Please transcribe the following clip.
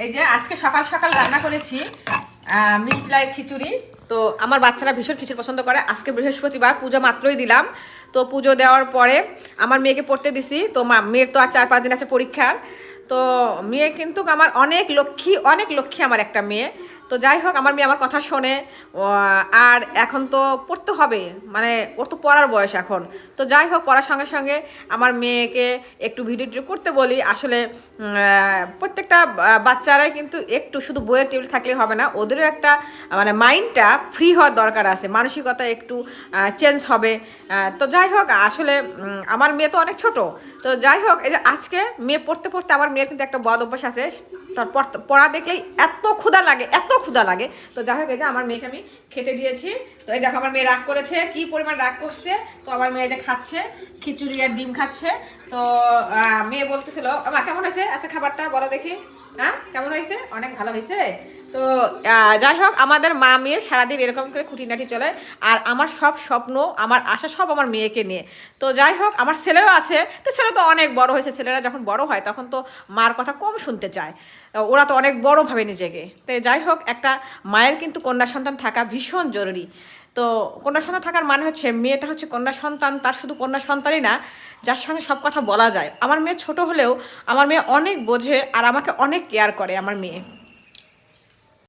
এই যে আজকে সকাল সকাল রান্না করেছি মিষ্টি খিচুড়ি। তো আমার বাচ্চারা ভীষণ খিচুড়ি পছন্দ করে। আজকে বৃহস্পতিবার, পুজো মাত্রই দিলাম। তো পুজো দেওয়ার পরে আমার মেয়েকে পড়তে দিছি। তো মেয়ের তো আর 4-5 দিন আছে পরীক্ষার। তো মেয়ে কিন্তু আমার অনেক লক্ষ্মী, অনেক লক্ষ্মী আমার একটা মেয়ে। তো যাই হোক, আমার মেয়ে আমার কথা শোনে। আর এখন তো পড়তে হবে, মানে ওর তো পড়ার বয়স এখন। তো যাই হোক, পড়ার সঙ্গে সঙ্গে আমার মেয়েকে একটু ভিডিও টিডিও করতে বলি। আসলে প্রত্যেকটা বাচ্চারাই কিন্তু একটু শুধু বইয়ের টেবিল থাকলে হবে না, ওদেরও একটা মানে মাইন্ডটা ফ্রি হওয়ার দরকার আছে, মানসিকতা একটু চেঞ্জ হবে। তো যাই হোক, আসলে আমার মেয়ে তো অনেক ছোট। তো যাই হোক, এই যে আজকে মেয়ে পড়তে পড়তে আমার মেয়ের কিন্তু একটা বদ অভ্যাস আছে, তার পড়া দেখলেই এত ক্ষুধা লাগে, এত ক্ষুধা লাগে। তো যাই হোক, এই যে আমার মেয়েকে আমি খেতে দিয়েছি। তো এই দেখো আমার মেয়ে রাগ করেছে, কি পরিমাণ রাগ করছে। তো আমার মেয়ে যে খাচ্ছে খিচুড়ি আর ডিম খাচ্ছে। তো মেয়ে বলতেছিল, মা কেমন হয়েছে আচ্ছা খাবারটা বলো দেখি। হ্যাঁ কেমন হয়েছে? অনেক ভালো হয়েছে। তো যাই হোক, আমাদের মা মেয়ের সারাদিন এরকম করে খুঁটিনাটি চলে। আর আমার সব স্বপ্ন, আমার আশা সব আমার মেয়েকে নিয়ে। তো যাই হোক, আমার ছেলেও আছে। তো ছেলে তো অনেক বড় হয়েছে, ছেলেরা যখন বড় হয় তখন তো মার কথা কম শুনতে চায়। ওরা তো অনেক বড় ভাবে নিজেকে। তো যাই হোক, একটা মায়ের কিন্তু কন্যা সন্তান থাকা ভীষণ জরুরি। তো কন্যা সন্তান থাকার মানে হচ্ছে মেয়েটা হচ্ছে কন্যা সন্তান, তার শুধু কন্যা সন্তানই না, যার সঙ্গে সব কথা বলা যায়। আমার মেয়ে ছোট হলেও আমার মেয়ে অনেক বোঝে আর আমাকে অনেক কেয়ার করে আমার মেয়ে।